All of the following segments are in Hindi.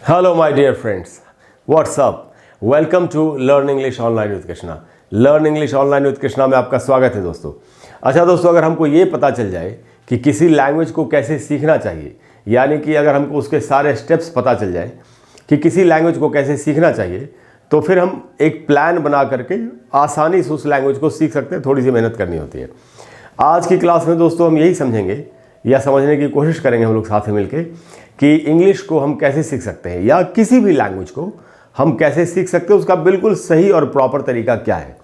Hello my dear friends, what's up. Welcome to learn English online with Krishna. Learn English online with Krishna में आपका स्वागत है दोस्तों। अच्छा दोस्तों, अगर हमको ये पता चल जाए कि किसी लैंग्वेज को कैसे सीखना चाहिए, यानी कि अगर हमको उसके सारे स्टेप्स पता चल जाए कि किसी लैंग्वेज को कैसे सीखना चाहिए, तो फिर हम एक प्लान बना करके आसानी से उस लैंग्वेज को सीख सकते हैं। थोड़ी सी मेहनत करनी होती है। आज की क्लास में दोस्तों हम यही समझेंगे या समझने की कोशिश करेंगे हम लोग साथ में मिलकर कि इंग्लिश को हम कैसे सीख सकते हैं या किसी भी लैंग्वेज को हम कैसे सीख सकते हैं, उसका बिल्कुल सही और प्रॉपर तरीका क्या है।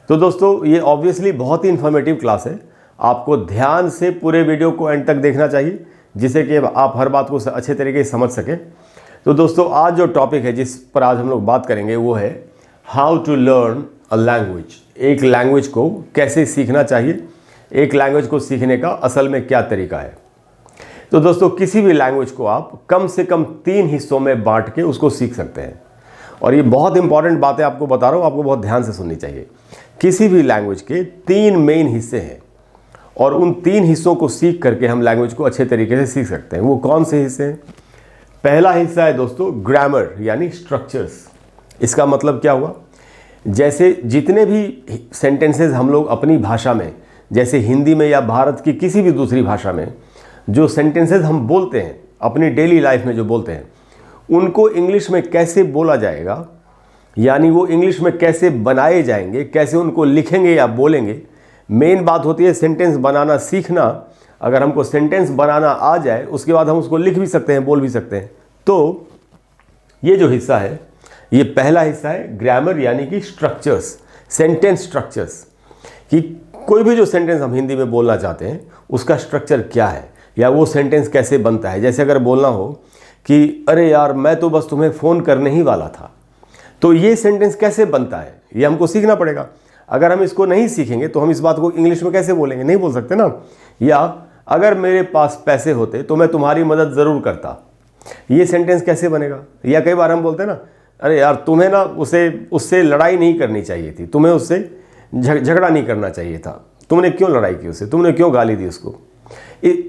तो दोस्तों ये ऑब्वियसली बहुत ही इन्फॉर्मेटिव क्लास है। आपको ध्यान से पूरे वीडियो को एंड तक देखना चाहिए, जिससे कि आप हर बात को अच्छे तरीके से समझ सकें। तो दोस्तों आज जो टॉपिक है जिस पर आज हम लोग बात करेंगे वो है how to learn a language. एक लैंग्वेज को कैसे सीखना चाहिए, एक लैंग्वेज को सीखने का असल में क्या तरीका है। तो दोस्तों किसी भी लैंग्वेज को आप कम से कम 3 हिस्सों में बांट के उसको सीख सकते हैं। और ये बहुत इंपॉर्टेंट बातें आपको बता रहा हूँ, आपको बहुत ध्यान से सुननी चाहिए। किसी भी लैंग्वेज के 3 मेन हिस्से हैं और उन 3 हिस्सों को सीख करके हम लैंग्वेज को अच्छे तरीके से सीख सकते हैं। वो कौन से हिस्से हैं? पहला हिस्सा है दोस्तों ग्रामर यानी स्ट्रक्चर्स। इसका मतलब क्या हुआ? जैसे जितने भी सेंटेंसेस हम लोग अपनी भाषा में, जैसे हिंदी में या भारत की किसी भी दूसरी भाषा में जो सेंटेंसेस हम बोलते हैं अपनी डेली लाइफ में जो बोलते हैं, उनको इंग्लिश में कैसे बोला जाएगा, यानी वो इंग्लिश में कैसे बनाए जाएंगे, कैसे उनको लिखेंगे या बोलेंगे। मेन बात होती है सेंटेंस बनाना सीखना। अगर हमको सेंटेंस बनाना आ जाए उसके बाद हम उसको लिख भी सकते हैं, बोल भी सकते हैं। तो ये जो हिस्सा है, ये पहला हिस्सा है ग्रामर यानी कि स्ट्रक्चर्स, सेंटेंस स्ट्रक्चर्स, कि कोई भी जो सेंटेंस हम हिंदी में बोलना चाहते हैं उसका स्ट्रक्चर क्या है या वो सेंटेंस कैसे बनता है। जैसे अगर बोलना हो कि अरे यार मैं तो बस तुम्हें फ़ोन करने ही वाला था, तो ये सेंटेंस कैसे बनता है ये हमको सीखना पड़ेगा। अगर हम इसको नहीं सीखेंगे तो हम इस बात को इंग्लिश में कैसे बोलेंगे, नहीं बोल सकते ना। या अगर मेरे पास पैसे होते तो मैं तुम्हारी मदद ज़रूर करता, ये सेंटेंस कैसे बनेगा। या कई बार हम बोलते हैं ना, अरे यार तुम्हें ना उससे लड़ाई नहीं करनी चाहिए थी, तुम्हें उससे झगड़ा नहीं करना चाहिए था, तुमने क्यों लड़ाई की उससे, तुमने क्यों गाली दी उसको।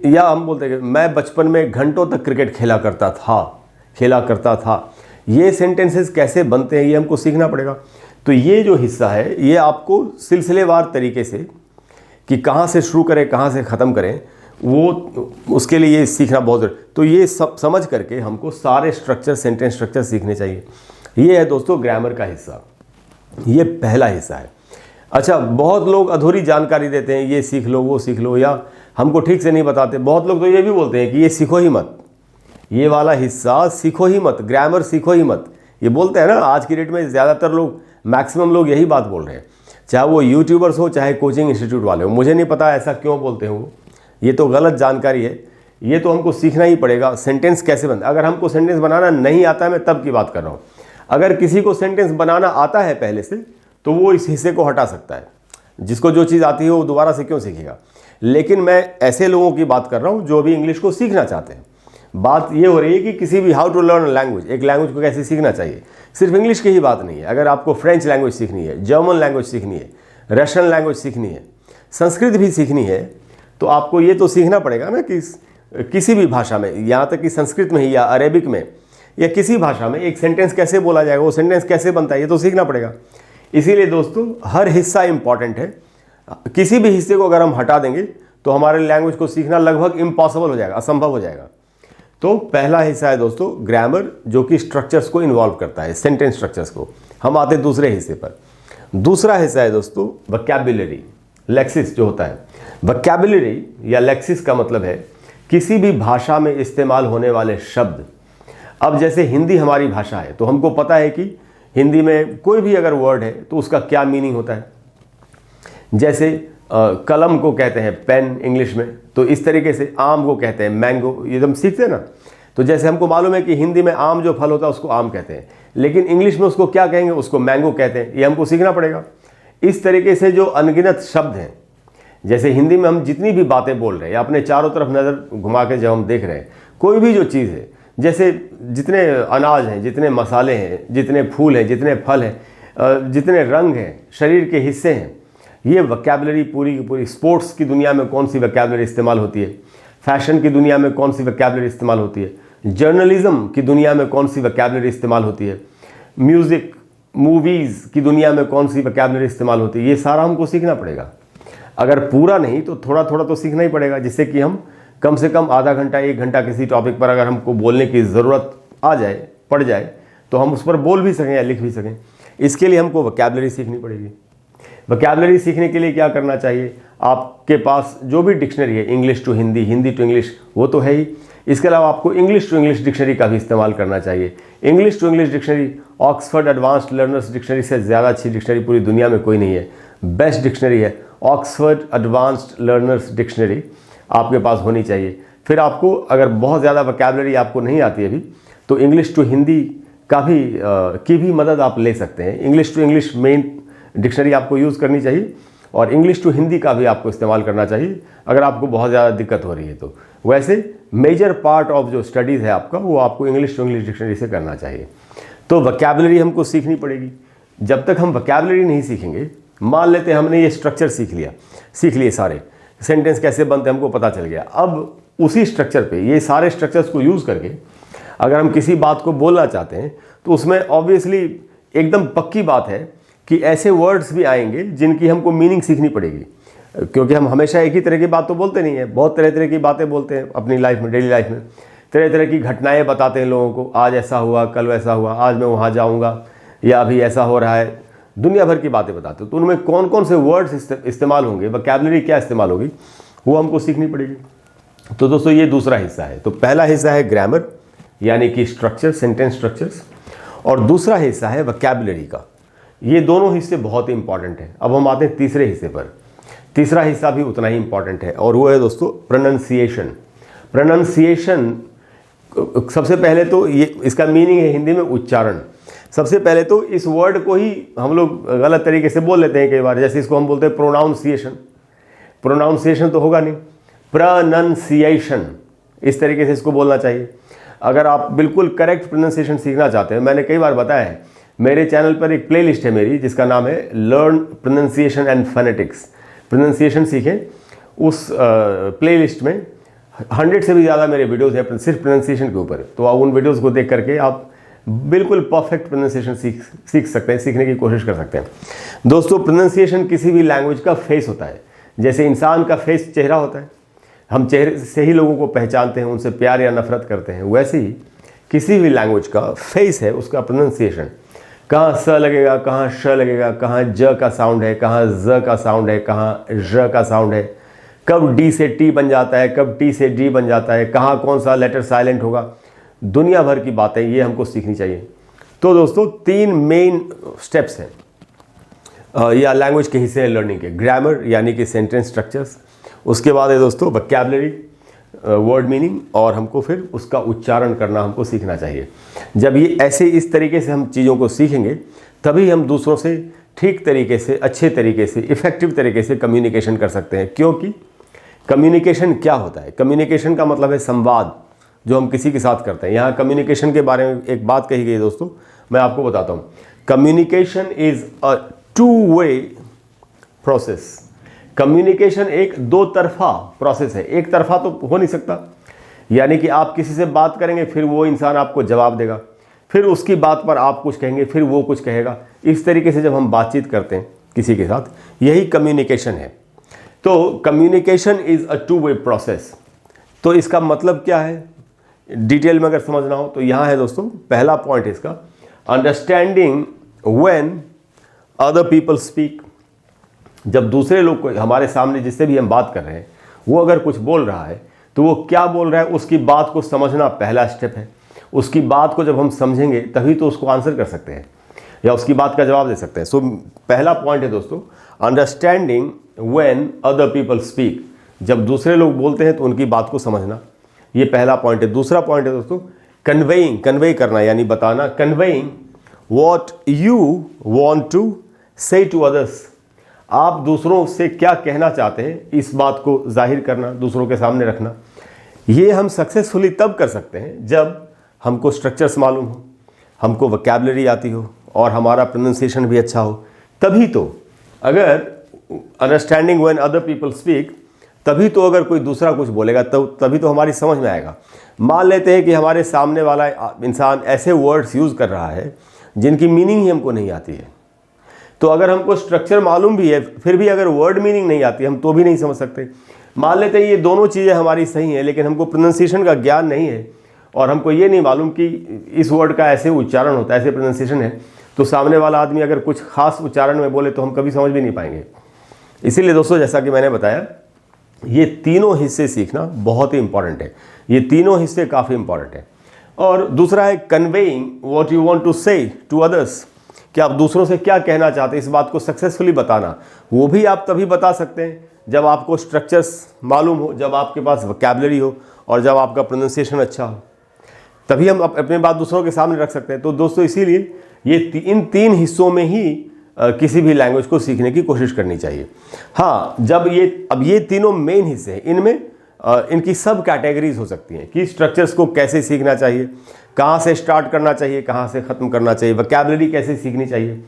या हम बोलते हैं मैं बचपन में घंटों तक क्रिकेट खेला करता था। ये सेंटेंसेस कैसे बनते हैं ये हमको सीखना पड़ेगा। तो ये जो हिस्सा है ये आपको सिलसिलेवार तरीके से कि कहाँ से शुरू करें कहाँ से ख़त्म करें, वो उसके लिए ये सीखना बहुत ज़रूरी। तो ये सब समझ करके हमको सारे स्ट्रक्चर, सेंटेंस स्ट्रक्चर सीखने चाहिए। ये है दोस्तों ग्रामर का हिस्सा, ये पहला हिस्सा है। अच्छा, बहुत लोग अधूरी जानकारी देते हैं, ये सीख लो वो सीख लो, या हमको ठीक से नहीं बताते। बहुत लोग तो ये भी बोलते हैं कि ये सीखो ही मत, ये वाला हिस्सा सीखो ही मत, ग्रामर सीखो ही मत, ये बोलते हैं ना। आज की डेट में ज़्यादातर लोग, मैक्सिमम लोग यही बात बोल रहे हैं, चाहे वो यूट्यूबर्स हो चाहे कोचिंग इंस्टीट्यूट वाले हो। मुझे नहीं पता ऐसा क्यों बोलते हैं वो, ये तो गलत जानकारी है। ये तो हमको सीखना ही पड़ेगा सेंटेंस कैसे बनता। अगर हमको सेंटेंस बनाना नहीं आता है, मैं तब की बात कर रहा हूँ। अगर किसी को सेंटेंस बनाना आता है पहले से तो वो इस हिस्से को हटा सकता है। जिसको जो चीज़ आती है वो दोबारा से क्यों सीखेगा। लेकिन मैं ऐसे लोगों की बात कर रहा हूँ जो भी इंग्लिश को सीखना चाहते हैं। बात ये हो रही है कि किसी भी हाउ टू लर्न लैंग्वेज, एक लैंग्वेज को कैसे सीखना चाहिए। सिर्फ इंग्लिश की ही बात नहीं है। अगर आपको फ्रेंच लैंग्वेज सीखनी है, जर्मन लैंग्वेज सीखनी है, रशियन लैंग्वेज सीखनी है, संस्कृत भी सीखनी है, तो आपको ये तो सीखना पड़ेगा ना कि किसी भी भाषा में, यहाँ तक कि संस्कृत में ही या अरेबिक में या किसी भाषा में एक सेंटेंस कैसे बोला जाएगा, वो सेंटेंस कैसे बनता है, ये तो सीखना पड़ेगा। इसीलिए दोस्तों हर हिस्सा इंपॉर्टेंट है। किसी भी हिस्से को अगर हम हटा देंगे तो हमारे लैंग्वेज को सीखना लगभग इम्पॉसिबल हो जाएगा, असंभव हो जाएगा। तो पहला हिस्सा है दोस्तों ग्रामर, जो कि स्ट्रक्चर्स को इन्वॉल्व करता है, सेंटेंस स्ट्रक्चर्स को। हम आते हैं दूसरे हिस्से पर। दूसरा हिस्सा है दोस्तों वोकैब्युलरी, लेक्सिस जो होता है। वोकैब्युलरी या लेक्सिस का मतलब है किसी भी भाषा में इस्तेमाल होने वाले शब्द। अब जैसे हिंदी हमारी भाषा है तो हमको पता है कि हिंदी में कोई भी अगर वर्ड है तो उसका क्या मीनिंग होता है। जैसे कलम को कहते हैं पेन इंग्लिश में, तो इस तरीके से आम को कहते हैं मैंगो, ये हम सीखते हैं ना। तो जैसे हमको मालूम है कि हिंदी में आम जो फल होता है उसको आम कहते हैं, लेकिन इंग्लिश में उसको क्या कहेंगे, उसको मैंगो कहते हैं। ये हमको सीखना पड़ेगा। इस तरीके से जो अनगिनत शब्द हैं, जैसे हिंदी में हम जितनी भी बातें बोल रहे हैं या अपने चारों तरफ नज़र घुमा के जब हम देख रहे हैं कोई भी जो चीज़ है, जैसे जितने अनाज हैं, जितने मसाले हैं, जितने फूल हैं, जितने फल हैं, जितने रंग हैं, शरीर के हिस्से हैं, ये वोकैब्युलरी पूरी की पूरी। स्पोर्ट्स की दुनिया में कौन सी वोकैब्युलरी इस्तेमाल होती है, फैशन की दुनिया में कौन सी वोकैब्युलरी इस्तेमाल होती है, जर्नलिज्म की दुनिया में कौन सी वोकैबुलरी इस्तेमाल होती है, म्यूज़िक मूवीज़ की दुनिया में कौन सी वोकैबुलरी इस्तेमाल होती है, ये सारा हमको सीखना पड़ेगा। अगर पूरा नहीं तो थोड़ा थोड़ा तो सीखना ही पड़ेगा, जिससे कि हम कम से कम आधा घंटा 1 घंटा किसी टॉपिक पर अगर हमको बोलने की ज़रूरत आ जाए, पड़ जाए, तो हम उस पर बोल भी सकें या लिख भी सकें। इसके लिए हमको वोकैबुलरी सीखनी पड़ेगी। वोकैबुलरी सीखने के लिए क्या करना चाहिए, आपके पास जो भी डिक्शनरी है, English to Hindi, Hindi to English, वो तो है ही। इसके अलावा आपको इंग्लिश टू इंग्लिश डिक्शनरी का भी इस्तेमाल करना चाहिए। English to English dictionary Oxford advanced learners dictionary से ज़्यादा अच्छी डिक्शनरी पूरी दुनिया में कोई नहीं है। बेस्ट डिक्शनरी है ऑक्सफोर्ड एडवांस्ड लर्नर्स डिक्शनरी, आपके पास होनी चाहिए। फिर आपको अगर बहुत ज़्यादा वोकैबुलरी आपको नहीं आती है अभी, तो इंग्लिश टू हिंदी का भी की भी मदद आप ले सकते हैं। English to English main dictionary आपको यूज़ करनी चाहिए और इंग्लिश टू हिंदी का भी आपको इस्तेमाल करना चाहिए अगर आपको बहुत ज़्यादा दिक्कत हो रही है तो। वैसे मेजर पार्ट ऑफ जो स्टडीज़ है आपका, वो आपको इंग्लिश टू इंग्लिश डिक्शनरी से करना चाहिए। तो वोकैबुलरी हमको सीखनी पड़ेगी। जब तक हम वोकैबुलरी नहीं सीखेंगे, मान लेते हैं हमने ये स्ट्रक्चर सीख लिए सारे सेंटेंस कैसे बनते हैं हमको पता चल गया, अब उसी स्ट्रक्चर पे ये सारे स्ट्रक्चर्स को यूज़ करके अगर हम किसी बात को बोलना चाहते हैं तो उसमें ऑब्वियसली एकदम पक्की बात है कि ऐसे वर्ड्स भी आएंगे जिनकी हमको मीनिंग सीखनी पड़ेगी, क्योंकि हम हमेशा एक ही तरह की बात तो बोलते नहीं है, बहुत तरह तरह की बातें बोलते हैं अपनी लाइफ में, डेली लाइफ में। तरह तरह की घटनाएं बताते हैं लोगों को, आज ऐसा हुआ, कल वैसा हुआ, आज मैं वहाँ जाऊँगा, या अभी ऐसा हो रहा है, दुनिया भर की बातें बताते हो। तो उनमें कौन कौन से वर्ड्स इस्तेमाल होंगे, वोकैबुलरी क्या इस्तेमाल होगी, वो हमको सीखनी पड़ेगी। तो दोस्तों ये दूसरा हिस्सा है। तो पहला हिस्सा है ग्रामर यानी कि स्ट्रक्चर, सेंटेंस स्ट्रक्चर्स, और दूसरा हिस्सा है वोकैबुलरी का। ये दोनों हिस्से बहुत ही इंपॉर्टेंट हैं। अब हम आते हैं तीसरे हिस्से पर। तीसरा हिस्सा भी उतना ही इंपॉर्टेंट है और वो है दोस्तों प्रोनंसिएशन। प्रोनंसिएशन सबसे पहले तो ये इसका मीनिंग है हिंदी में उच्चारण। सबसे पहले तो इस वर्ड को ही हम लोग गलत तरीके से बोल लेते हैं कई बार, जैसे इसको हम बोलते हैं प्रोनाउंसिएशन। प्रोनाउंसिएशन तो होगा नहीं, प्रोनंसिएशन, इस तरीके से इसको बोलना चाहिए। अगर आप बिल्कुल करेक्ट प्रोनंसिएशन सीखना चाहते हैं, मैंने कई बार बताया है, मेरे चैनल पर एक प्लेलिस्ट है मेरी जिसका नाम है learn pronunciation and phonetics. Pronunciation सीखें, उस प्लेलिस्ट में 100 से भी ज़्यादा मेरे वीडियोज़ हैं सिर्फ प्रोनंसिएशन के ऊपर। तो आप उन वीडियोज़ को देख करके आप बिल्कुल परफेक्ट प्रोनंसिएशन सीख सकते हैं, सीखने की कोशिश कर सकते हैं। दोस्तों प्रोनंसिएशन किसी भी लैंग्वेज का फेस होता है। जैसे इंसान का फेस चेहरा होता है, हम चेहरे से ही लोगों को पहचानते हैं, उनसे प्यार या नफरत करते हैं, वैसे ही किसी भी लैंग्वेज का फेस है उसका प्रोनंसिएशन। कहाँ स लगेगा, कहाँ श लगेगा, कहाँ ज का साउंड है, कहाँ ज का साउंड है, कहाँ ž का साउंड है, कब डी से टी बन जाता है, कब टी से डी बन जाता है, कहाँ कौन सा लेटर साइलेंट होगा, दुनिया भर की बातें ये हमको सीखनी चाहिए। तो दोस्तों 3 मेन स्टेप्स हैं या लैंग्वेज के हिस्से हैं लर्निंग के। ग्रामर यानी कि सेंटेंस स्ट्रक्चर्स, उसके बाद है दोस्तों वोकैबुलरी, वर्ड मीनिंग, और हमको फिर उसका उच्चारण करना हमको सीखना चाहिए। जब ये ऐसे इस तरीके से हम चीज़ों को सीखेंगे तभी हम दूसरों से ठीक तरीके से, अच्छे तरीके से, इफ़ेक्टिव तरीके से कम्युनिकेशन कर सकते हैं। क्योंकि कम्युनिकेशन क्या होता है, कम्युनिकेशन का मतलब है संवाद जो हम किसी के साथ करते हैं। यहाँ कम्युनिकेशन के बारे में एक बात कही गई दोस्तों, मैं आपको बताता हूँ। Communication is a two way process. Communication एक 2 तरफा प्रोसेस है, एक तरफा तो हो नहीं सकता। यानी कि आप किसी से बात करेंगे, फिर वो इंसान आपको जवाब देगा, फिर उसकी बात पर आप कुछ कहेंगे, फिर वो कुछ कहेगा। इस तरीके से जब हम बातचीत करते हैं किसी के साथ, यही कम्युनिकेशन है। तो communication is a two way process. तो इसका मतलब क्या है, डिटेल में अगर समझना हो तो यहाँ है दोस्तों पहला पॉइंट इसका, understanding when other people speak. जब दूसरे लोग को, हमारे सामने जिससे भी हम बात कर रहे हैं, वो अगर कुछ बोल रहा है तो वो क्या बोल रहा है उसकी बात को समझना पहला स्टेप है। उसकी बात को जब हम समझेंगे तभी तो उसको आंसर कर सकते हैं या उसकी बात का जवाब दे सकते हैं। सो पहला पॉइंट है दोस्तों understanding when other people speak. जब दूसरे लोग बोलते हैं तो उनकी बात को समझना, ये पहला पॉइंट है। दूसरा पॉइंट है दोस्तों कन्वेइंग, कन्वे करना यानी बताना, conveying what you want to say to others. आप दूसरों से क्या कहना चाहते हैं इस बात को जाहिर करना, दूसरों के सामने रखना। ये हम सक्सेसफुली तब कर सकते हैं जब हमको स्ट्रक्चर्स मालूम हो, हमको वोकैबुलरी आती हो और हमारा प्रोनंसिएशन भी अच्छा हो। तभी तो, अगर understanding when other people speak, तभी तो अगर कोई दूसरा कुछ बोलेगा तभी तो हमारी समझ में आएगा। मान लेते हैं कि हमारे सामने वाला इंसान ऐसे वर्ड्स यूज़ कर रहा है जिनकी मीनिंग ही हमको नहीं आती है, तो अगर हमको स्ट्रक्चर मालूम भी है फिर भी अगर वर्ड मीनिंग नहीं आती हम तो भी नहीं समझ सकते। मान लेते हैं ये दोनों चीज़ें हमारी सही हैं, लेकिन हमको प्रोनाउंसिएशन का ज्ञान नहीं है और हमको ये नहीं मालूम कि इस वर्ड का ऐसे उच्चारण होता है, ऐसे प्रोनाउंसिएशन है, तो सामने वाला आदमी अगर कुछ खास उच्चारण में बोले तो हम कभी समझ भी नहीं पाएंगे। इसीलिए दोस्तों, जैसा कि मैंने बताया, ये तीनों हिस्से सीखना बहुत ही इंपॉर्टेंट है। ये तीनों हिस्से काफ़ी इंपॉर्टेंट है। और दूसरा है conveying what you want to say to others, कि आप दूसरों से क्या कहना चाहते हैं, इस बात को सक्सेसफुली बताना। वो भी आप तभी बता सकते हैं जब आपको स्ट्रक्चर्स मालूम हो, जब आपके पास वोकैबुलरी हो और जब आपका प्रोनाउंसिएशन अच्छा हो, तभी हम अपनी बात दूसरों के सामने रख सकते हैं। तो दोस्तों, इसीलिए ये इन तीन हिस्सों में ही किसी भी लैंग्वेज को सीखने की कोशिश करनी चाहिए। हाँ, जब ये तीनों मेन हिस्से हैं, इनमें इनकी सब कैटेगरीज हो सकती हैं कि स्ट्रक्चर्स को कैसे सीखना चाहिए, कहाँ से स्टार्ट करना चाहिए, कहाँ से ख़त्म करना चाहिए, वोकैबुलरी कैसे सीखनी चाहिए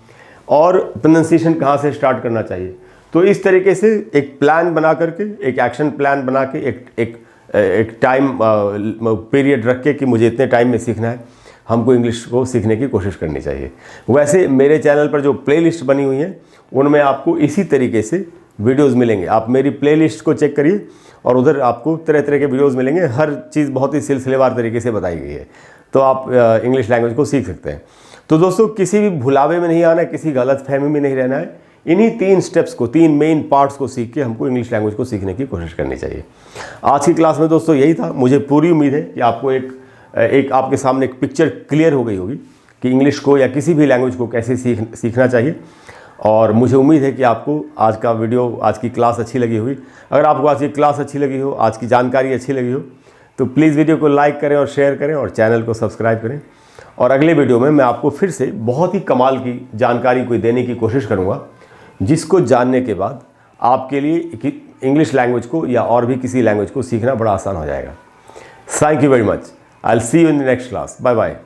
और प्रोनाउंसिएशन कहाँ से स्टार्ट करना चाहिए। तो इस तरीके से एक प्लान बना करके, एक एक्शन प्लान बना के, एक टाइम पीरियड रख के कि मुझे इतने टाइम में सीखना है, हमको इंग्लिश को सीखने की कोशिश करनी चाहिए। वैसे मेरे चैनल पर जो प्लेलिस्ट बनी हुई है उनमें आपको इसी तरीके से वीडियोस मिलेंगे। आप मेरी प्लेलिस्ट को चेक करिए और उधर आपको तरह तरह के वीडियोस मिलेंगे। हर चीज़ बहुत ही सिलसिलेवार तरीके से बताई गई है, तो आप इंग्लिश लैंग्वेज को सीख सकते हैं। तो दोस्तों, किसी भी भुलावे में नहीं आना है, किसी गलत फहमी में नहीं रहना है। इन्हीं 3 स्टेप्स को, 3 मेन पार्ट्स को सीख के हमको इंग्लिश लैंग्वेज को सीखने की कोशिश करनी चाहिए। आज की क्लास में दोस्तों यही था। मुझे पूरी उम्मीद है कि आपको एक आपके सामने एक पिक्चर क्लियर हो गई होगी कि इंग्लिश को या किसी भी लैंग्वेज को कैसे सीखना चाहिए। और मुझे उम्मीद है कि आपको आज का वीडियो, आज की क्लास अच्छी लगी होगी। अगर आपको आज की क्लास अच्छी लगी हो, आज की जानकारी अच्छी लगी हो, तो प्लीज़ वीडियो को लाइक करें और शेयर करें और चैनल को सब्सक्राइब करें। और अगले वीडियो में मैं आपको फिर से बहुत ही कमाल की जानकारी कोई देने की कोशिश करूँगा, जिसको जानने के बाद आपके लिए इंग्लिश लैंग्वेज को या और भी किसी लैंग्वेज को सीखना बड़ा आसान हो जाएगा। Thank you very much. I will see you in the next class. Bye bye.